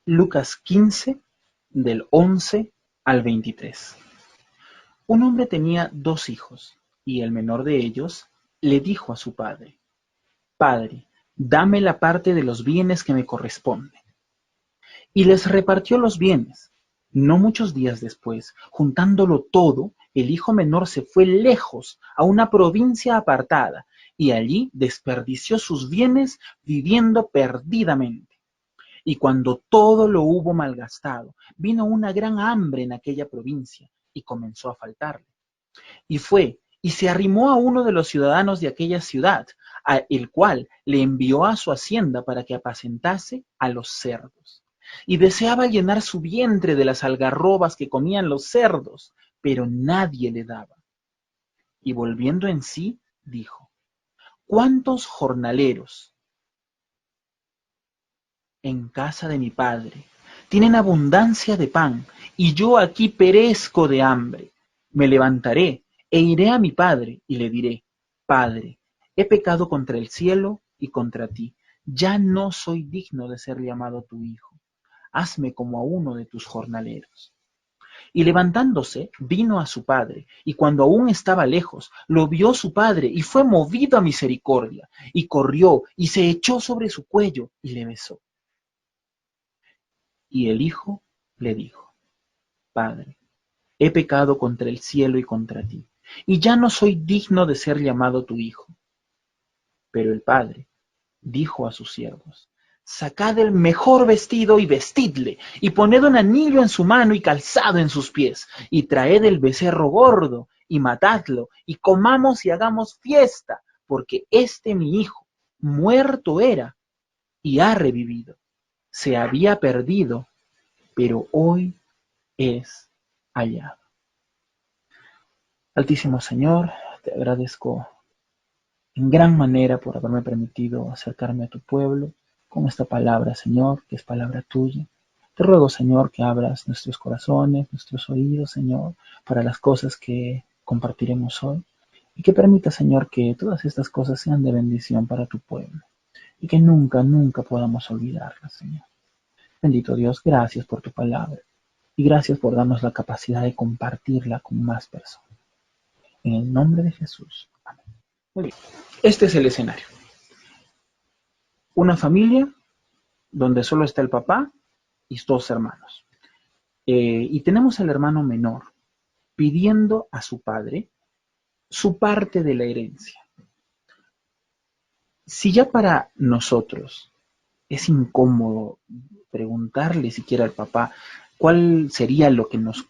Lucas 15, del 11 al 23. Un hombre tenía 2 hijos, y el menor de ellos le dijo a su padre: Padre, dame la parte de los bienes que me corresponde. Y les repartió los bienes. No muchos días después, juntándolo todo, el hijo menor se fue lejos, a una provincia apartada, y allí desperdició sus bienes viviendo perdidamente. Y cuando todo lo hubo malgastado, vino una gran hambre en aquella provincia, y comenzó a faltarle. Y fue, y se arrimó a uno de los ciudadanos de aquella ciudad, a el cual le envió a su hacienda para que apacentase a los cerdos. Y deseaba llenar su vientre de las algarrobas que comían los cerdos, pero nadie le daba. Y volviendo en sí, dijo: ¿Cuántos jornaleros en casa de mi padre tienen abundancia de pan, y yo aquí perezco de hambre? Me levantaré e iré a mi padre y le diré: Padre, he pecado contra el cielo y contra ti. Ya no soy digno de ser llamado tu hijo. Hazme como a uno de tus jornaleros. Y levantándose, vino a su padre, y cuando aún estaba lejos, lo vio su padre, y fue movido a misericordia, y corrió, y se echó sobre su cuello, y le besó. Y el hijo le dijo: Padre, he pecado contra el cielo y contra ti, y ya no soy digno de ser llamado tu hijo. Pero el padre dijo a sus siervos: Sacad el mejor vestido y vestidle, y poned un anillo en su mano y calzado en sus pies, y traed el becerro gordo, y matadlo, y comamos y hagamos fiesta, porque este mi hijo muerto era y ha revivido. Se había perdido, pero hoy es hallado. Altísimo Señor, te agradezco en gran manera por haberme permitido acercarme a tu pueblo con esta palabra, Señor, que es palabra tuya. Te ruego, Señor, que abras nuestros corazones, nuestros oídos, Señor, para las cosas que compartiremos hoy, y que permita, Señor, que todas estas cosas sean de bendición para tu pueblo, y que nunca, nunca podamos olvidarlas, Señor. Bendito Dios, gracias por tu palabra, y gracias por darnos la capacidad de compartirla con más personas. En el nombre de Jesús. Amén. Muy bien. Este es el escenario. Una familia donde solo está el papá y 2 hermanos. Y tenemos al hermano menor pidiendo a su padre su parte de la herencia. Si ya para nosotros es incómodo preguntarle siquiera al papá cuál sería lo que nos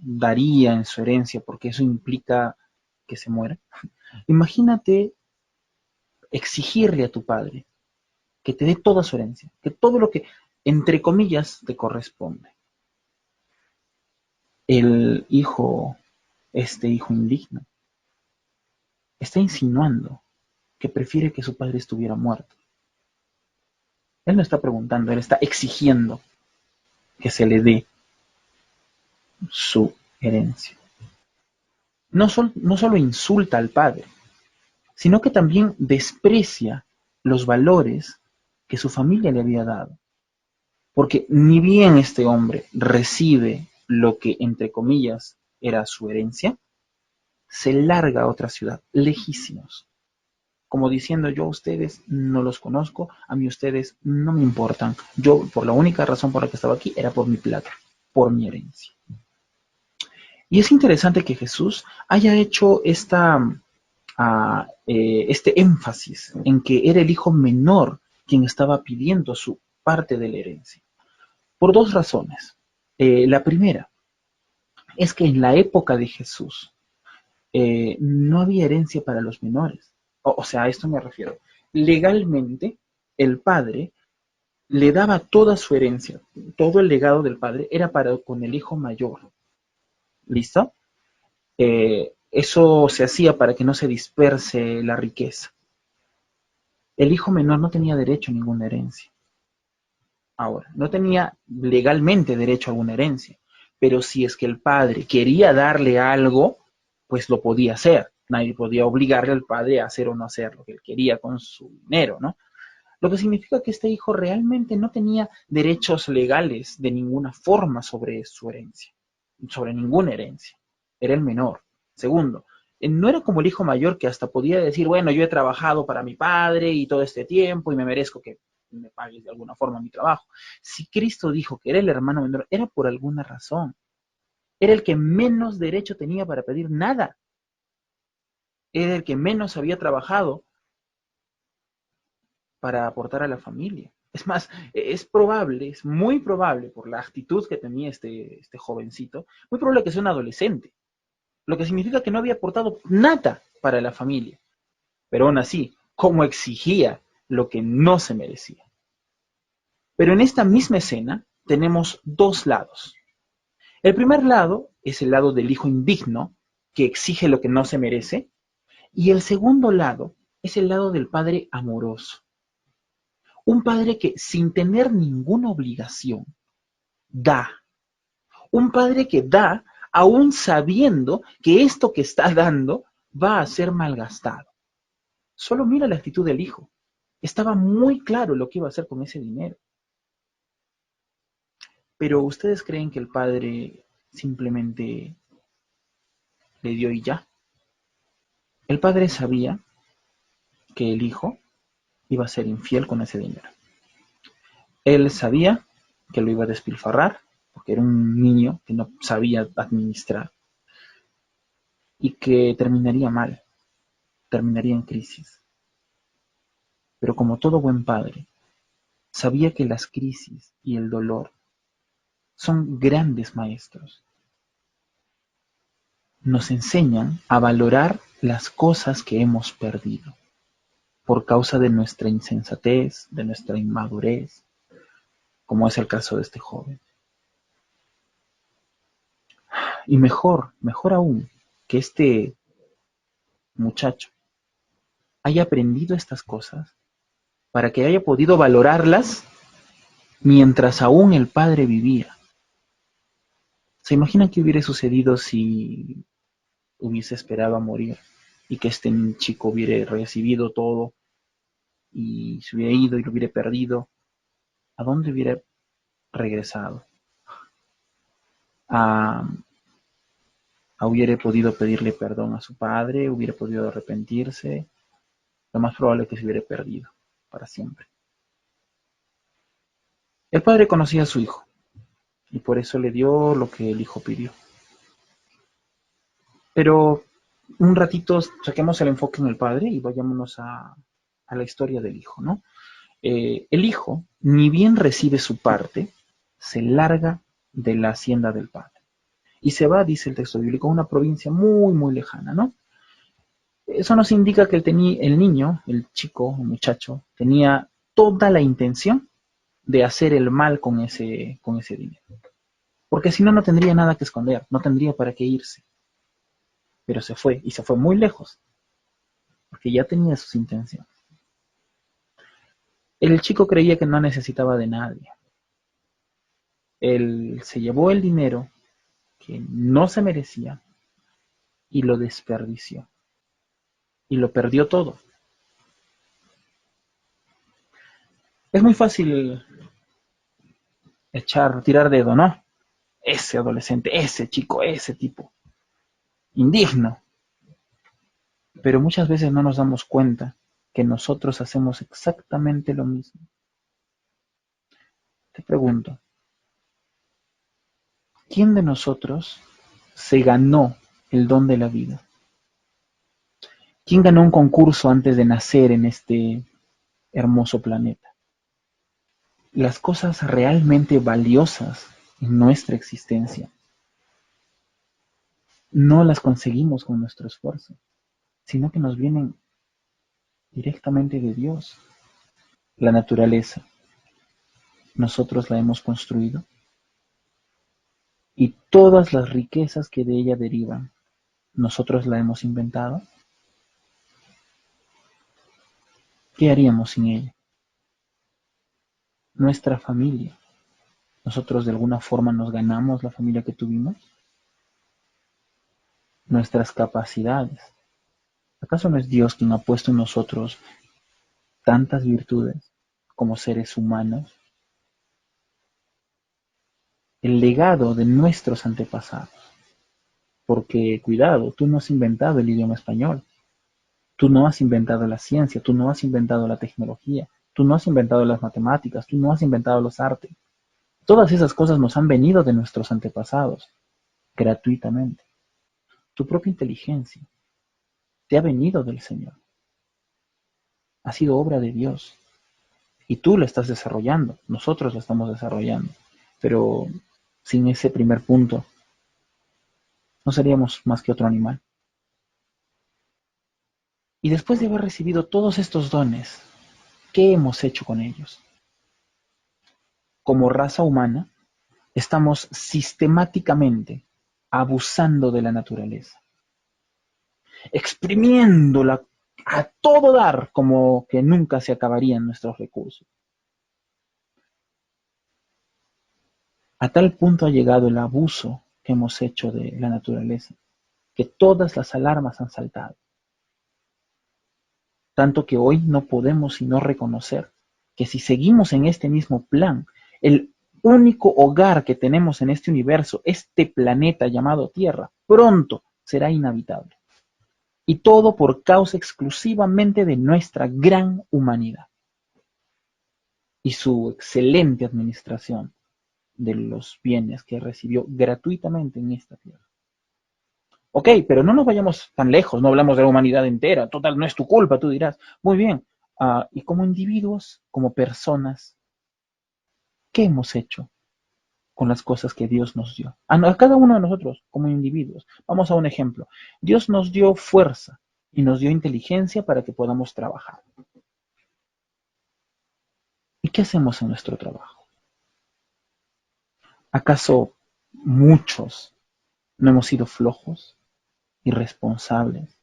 daría en su herencia, porque eso implica que se muera, imagínate exigirle a tu padre que te dé toda su herencia, que todo lo que, entre comillas, te corresponde. El hijo, este hijo indigno, está insinuando que prefiere que su padre estuviera muerto. Él no está preguntando, él está exigiendo que se le dé su herencia. No solo insulta al padre, sino que también desprecia los valores que su familia le había dado. Porque ni bien este hombre recibe lo que, entre comillas, era su herencia, se larga a otra ciudad, lejísimos, como diciendo: yo a ustedes no los conozco, a mí ustedes no me importan, yo por la única razón por la que estaba aquí era por mi plata, por mi herencia. Y es interesante que Jesús haya hecho este énfasis en que era el hijo menor quien estaba pidiendo su parte de la herencia, por 2 razones. La primera es que en la época de Jesús no había herencia para los menores. O sea, a esto me refiero. Legalmente, el padre le daba toda su herencia, todo el legado del padre era para con el hijo mayor. ¿Listo? Eso se hacía para que no se disperse la riqueza. El hijo menor no tenía derecho a ninguna herencia. Ahora, no tenía legalmente derecho a alguna herencia, pero si es que el padre quería darle algo, pues lo podía hacer. Nadie podía obligarle al padre a hacer o no hacer lo que él quería con su dinero, ¿no? Lo que significa que este hijo realmente no tenía derechos legales de ninguna forma sobre su herencia, sobre ninguna herencia. Era el menor. Segundo, no era como el hijo mayor que hasta podía decir, bueno, yo he trabajado para mi padre y todo este tiempo y me merezco que me pagues de alguna forma mi trabajo. Si Cristo dijo que era el hermano menor, era por alguna razón. Era el que menos derecho tenía para pedir nada. Era el que menos había trabajado para aportar a la familia. Es más, es probable, es muy probable, por la actitud que tenía este jovencito, muy probable que sea un adolescente, lo que significa que no había aportado nada para la familia, pero aún así, como exigía lo que no se merecía. Pero en esta misma escena tenemos dos lados. El primer lado es el lado del hijo indigno, que exige lo que no se merece, y el segundo lado es el lado del padre amoroso. Un padre que sin tener ninguna obligación da. Un padre que da aún sabiendo que esto que está dando va a ser malgastado. Solo mira la actitud del hijo. Estaba muy claro lo que iba a hacer con ese dinero. Pero ¿ustedes creen que el padre simplemente le dio y ya? El padre sabía que el hijo iba a ser infiel con ese dinero. Él sabía que lo iba a despilfarrar, porque era un niño que no sabía administrar, y que terminaría mal, terminaría en crisis. Pero como todo buen padre, sabía que las crisis y el dolor son grandes maestros. Nos enseñan a valorar las cosas que hemos perdido por causa de nuestra insensatez, de nuestra inmadurez, como es el caso de este joven. Y mejor aún, que este muchacho haya aprendido estas cosas para que haya podido valorarlas mientras aún el padre vivía. ¿Se imaginan qué hubiera sucedido si hubiese esperado a morir y que este chico hubiera recibido todo y se hubiera ido y lo hubiera perdido? ¿A dónde hubiera regresado? ¿A, hubiera podido pedirle perdón a su padre? ¿Hubiera podido arrepentirse? Lo más probable es que se hubiera perdido para siempre. El padre conocía a su hijo y por eso le dio lo que el hijo pidió. Pero un ratito saquemos el enfoque en el padre y vayámonos a la historia del hijo, ¿no? El hijo, ni bien recibe su parte, se larga de la hacienda del padre. Y se va, dice el texto bíblico, a una provincia muy, muy lejana, ¿no? Eso nos indica que el niño, el chico, el muchacho, tenía toda la intención de hacer el mal con ese dinero. Porque si no, no tendría nada que esconder, no tendría para qué irse. Pero se fue, y se fue muy lejos, porque ya tenía sus intenciones. El chico creía que no necesitaba de nadie. Él se llevó el dinero que no se merecía y lo desperdició. Y lo perdió todo. Es muy fácil tirar dedo, ¿no? Ese adolescente, ese chico, ese tipo. Indigno. Pero muchas veces no nos damos cuenta que nosotros hacemos exactamente lo mismo. Te pregunto, ¿quién de nosotros se ganó el don de la vida? ¿Quién ganó un concurso antes de nacer en este hermoso planeta? Las cosas realmente valiosas en nuestra existencia no las conseguimos con nuestro esfuerzo, sino que nos vienen directamente de Dios. La naturaleza, nosotros la hemos construido y todas las riquezas que de ella derivan, nosotros la hemos inventado. ¿Qué haríamos sin ella? Nuestra familia, nosotros de alguna forma nos ganamos la familia que tuvimos. Nuestras capacidades, ¿acaso no es Dios quien ha puesto en nosotros tantas virtudes? como seres humanos el legado de nuestros antepasados. Porque, cuidado, tú no has inventado el idioma español, tú no has inventado la ciencia, tú no has inventado la tecnología, tú no has inventado las matemáticas, tú no has inventado los artes. Todas esas cosas nos han venido de nuestros antepasados, gratuitamente. Tu propia inteligencia te ha venido del Señor. Ha sido obra de Dios. Y tú la estás desarrollando, nosotros la estamos desarrollando. Pero sin ese primer punto, no seríamos más que otro animal. Y después de haber recibido todos estos dones, ¿qué hemos hecho con ellos? Como raza humana, estamos sistemáticamente abusando de la naturaleza, exprimiéndola a todo dar como que nunca se acabarían nuestros recursos. A tal punto ha llegado el abuso que hemos hecho de la naturaleza, que todas las alarmas han saltado. Tanto que hoy no podemos sino reconocer que si seguimos en este mismo plan, el único hogar que tenemos en este universo, este planeta llamado Tierra, pronto será inhabitable. Y todo por causa exclusivamente de nuestra gran humanidad y su excelente administración de los bienes que recibió gratuitamente en esta tierra. Ok, pero no nos vayamos tan lejos, no hablamos de la humanidad entera, total, no es tu culpa, tú dirás. Muy bien, y como individuos, como personas, ¿qué hemos hecho con las cosas que Dios nos dio? A cada uno de nosotros, como individuos. Vamos a un ejemplo. Dios nos dio fuerza y nos dio inteligencia para que podamos trabajar. ¿Y qué hacemos en nuestro trabajo? ¿Acaso muchos no hemos sido flojos, irresponsables?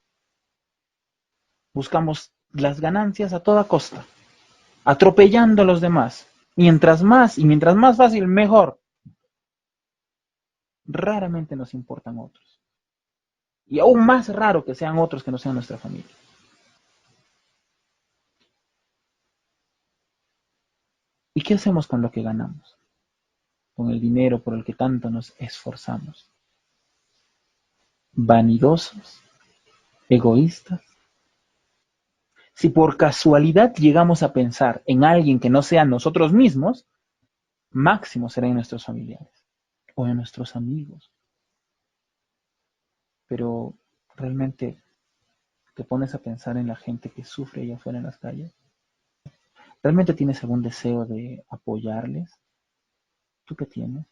Buscamos las ganancias a toda costa, atropellando a los demás. Mientras más y mientras más fácil, mejor. Raramente nos importan otros. Y aún más raro que sean otros que no sean nuestra familia. ¿Y qué hacemos con lo que ganamos? Con el dinero por el que tanto nos esforzamos. Vanidosos, egoístas. Si por casualidad llegamos a pensar en alguien que no sea nosotros mismos, máximo será en nuestros familiares o en nuestros amigos. Pero realmente te pones a pensar en la gente que sufre allá afuera en las calles. ¿Realmente tienes algún deseo de apoyarles? ¿Tú qué tienes?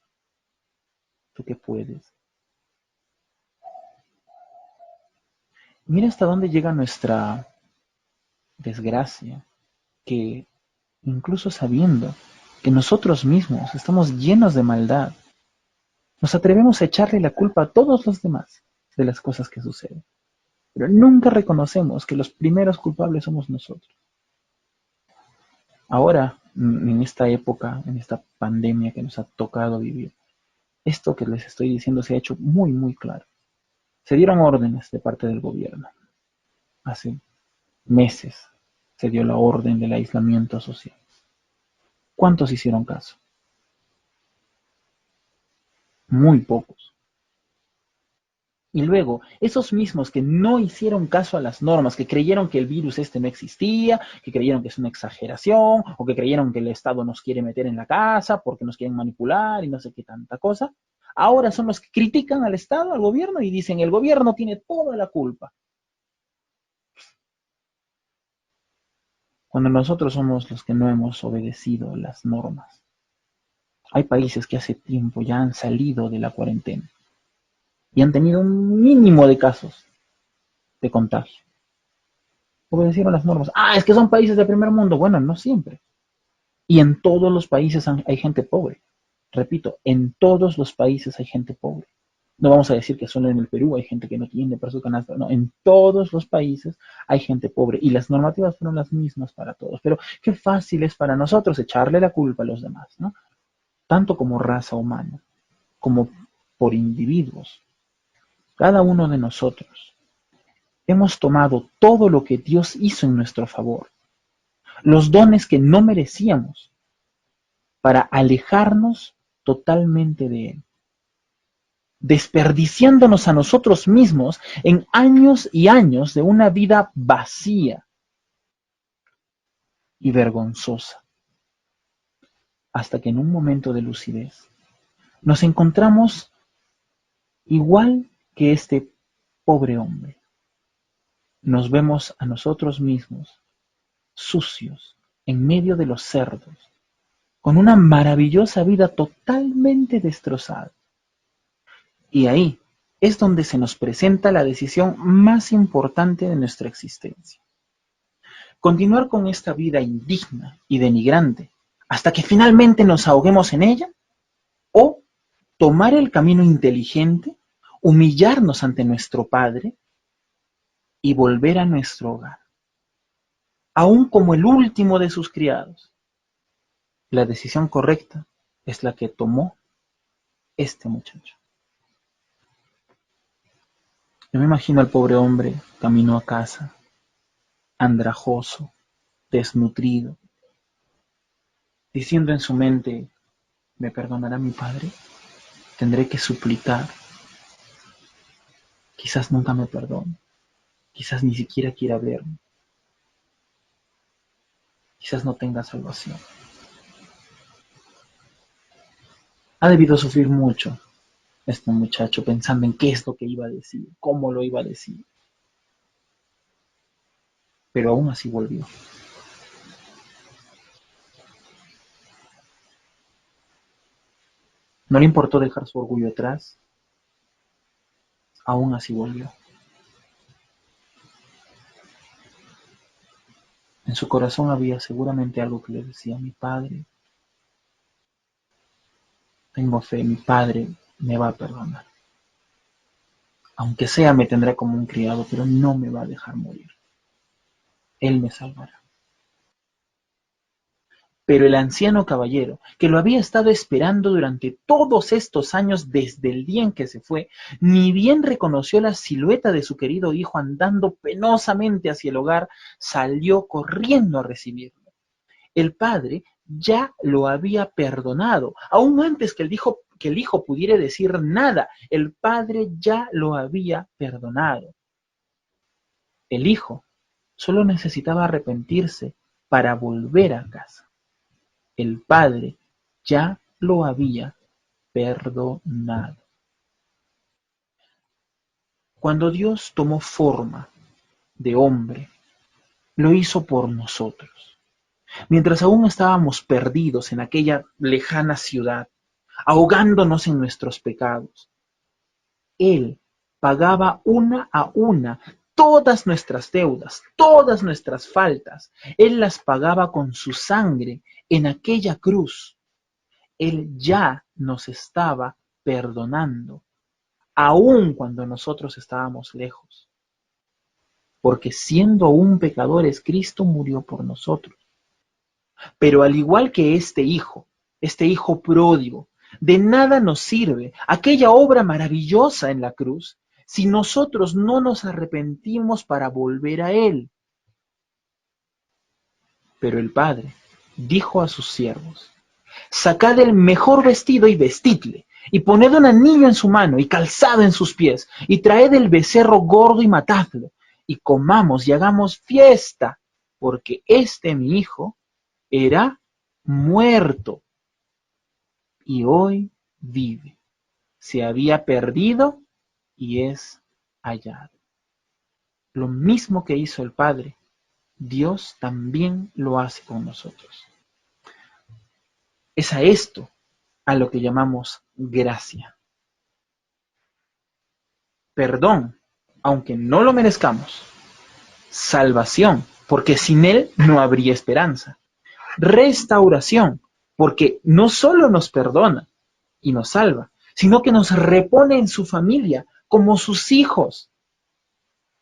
¿Tú qué puedes? Mira hasta dónde llega nuestra desgracia, que incluso sabiendo que nosotros mismos estamos llenos de maldad, nos atrevemos a echarle la culpa a todos los demás de las cosas que suceden. Pero nunca reconocemos que los primeros culpables somos nosotros. Ahora, en esta época, en esta pandemia que nos ha tocado vivir, esto que les estoy diciendo se ha hecho muy, muy claro. Se dieron órdenes de parte del gobierno. Hace meses se dio la orden del aislamiento social. ¿Cuántos hicieron caso? Muy pocos. Y luego, esos mismos que no hicieron caso a las normas, que creyeron que el virus este no existía, que creyeron que es una exageración, o que creyeron que el Estado nos quiere meter en la casa porque nos quieren manipular y no sé qué tanta cosa, ahora son los que critican al Estado, al gobierno, y dicen, el gobierno tiene toda la culpa. Cuando nosotros somos los que no hemos obedecido las normas. Hay países que hace tiempo ya han salido de la cuarentena y han tenido un mínimo de casos de contagio. Obedecieron las normas. Ah, es que son países de primer mundo. Bueno, no siempre. Y en todos los países hay gente pobre. Repito, en todos los países hay gente pobre. No vamos a decir que solo en el Perú hay gente que no tiene para su canasta. No, en todos los países hay gente pobre y las normativas fueron las mismas para todos. Pero qué fácil es para nosotros echarle la culpa a los demás, ¿no? Tanto como raza humana, como por individuos. Cada uno de nosotros hemos tomado todo lo que Dios hizo en nuestro favor, los dones que no merecíamos, para alejarnos totalmente de Él, desperdiciándonos a nosotros mismos en años y años de una vida vacía y vergonzosa, hasta que en un momento de lucidez nos encontramos igual que este pobre hombre. Nos vemos a nosotros mismos sucios en medio de los cerdos, con una maravillosa vida totalmente destrozada. Y ahí es donde se nos presenta la decisión más importante de nuestra existencia. Continuar con esta vida indigna y denigrante hasta que finalmente nos ahoguemos en ella, o tomar el camino inteligente, humillarnos ante nuestro Padre y volver a nuestro hogar, aún como el último de sus criados. La decisión correcta es la que tomó este muchacho. Yo me imagino al pobre hombre camino a casa, andrajoso, desnutrido, diciendo en su mente: ¿me perdonará mi padre? Tendré que suplicar. Quizás nunca me perdone, quizás ni siquiera quiera verme, quizás no tenga salvación. Ha debido sufrir mucho este muchacho pensando en qué es lo que iba a decir, cómo lo iba a decir, pero aún así volvió. No le importó dejar su orgullo atrás, aún así volvió. En su corazón había seguramente algo que le decía: mi padre, tengo fe, mi padre me va a perdonar. Aunque sea me tendrá como un criado, pero no me va a dejar morir. Él me salvará. Pero el anciano caballero, que lo había estado esperando durante todos estos años desde el día en que se fue, ni bien reconoció la silueta de su querido hijo andando penosamente hacia el hogar, salió corriendo a recibirlo. El padre ya lo había perdonado, aún antes que el hijo pudiera decir nada. El padre ya lo había perdonado. El hijo solo necesitaba arrepentirse para volver a casa. El padre ya lo había perdonado. Cuando Dios tomó forma de hombre, lo hizo por nosotros. Mientras aún estábamos perdidos en aquella lejana ciudad, ahogándonos en nuestros pecados, Él pagaba una a una todas nuestras deudas, todas nuestras faltas. Él las pagaba con su sangre en aquella cruz. Él ya nos estaba perdonando, aun cuando nosotros estábamos lejos. Porque siendo aún pecadores, Cristo murió por nosotros. Pero al igual que este hijo pródigo, de nada nos sirve aquella obra maravillosa en la cruz si nosotros no nos arrepentimos para volver a Él. Pero el Padre dijo a sus siervos: sacad el mejor vestido y vestidle, y poned un anillo en su mano y calzado en sus pies, y traed el becerro gordo y matadlo, y comamos y hagamos fiesta, porque este mi hijo era muerto y hoy vive. Se había perdido y es hallado. Lo mismo que hizo el Padre, Dios también lo hace con nosotros. Es a esto a lo que llamamos gracia. Perdón, aunque no lo merezcamos. Salvación, porque sin Él no habría esperanza. Restauración, porque no solo nos perdona y nos salva, sino que nos repone en su familia como sus hijos.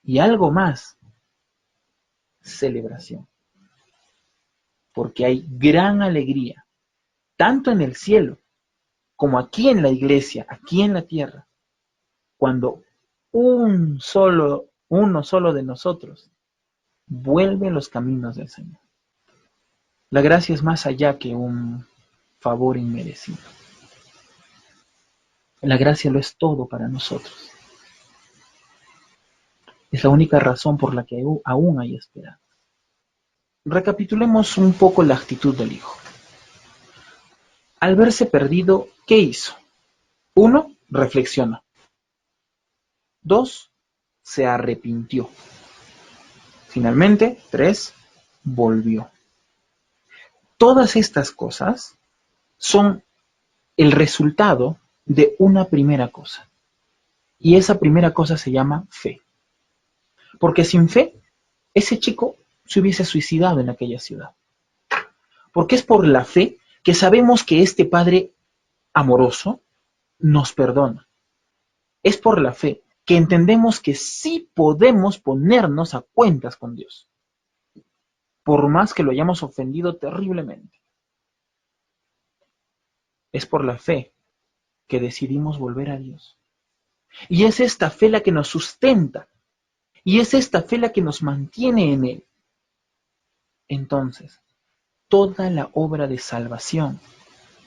Y algo más: celebración, porque hay gran alegría, tanto en el cielo como aquí en la iglesia, aquí en la tierra, cuando uno solo de nosotros vuelve a los caminos del Señor. La gracia es más allá que un favor inmerecido. La gracia lo es todo para nosotros. Es la única razón por la que aún hay esperanza. Recapitulemos un poco la actitud del hijo. Al verse perdido, ¿qué hizo? 1. Reflexionó. 2. Se arrepintió. Finalmente, 3. Volvió. Todas estas cosas son el resultado de una primera cosa. Y esa primera cosa se llama fe. Porque sin fe, ese chico se hubiese suicidado en aquella ciudad. Porque es por la fe que sabemos que este Padre amoroso nos perdona. Es por la fe que entendemos que sí podemos ponernos a cuentas con Dios, por más que lo hayamos ofendido terriblemente. Es por la fe que decidimos volver a Dios. Y es esta fe la que nos sustenta. Y es esta fe la que nos mantiene en Él. Entonces, toda la obra de salvación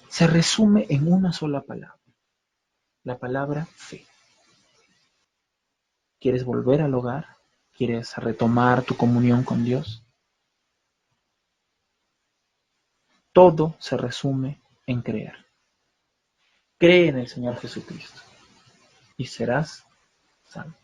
se resume en una sola palabra, la palabra fe. ¿Quieres volver al hogar? ¿Quieres retomar tu comunión con Dios? Todo se resume en creer. Cree en el Señor Jesucristo y serás salvo.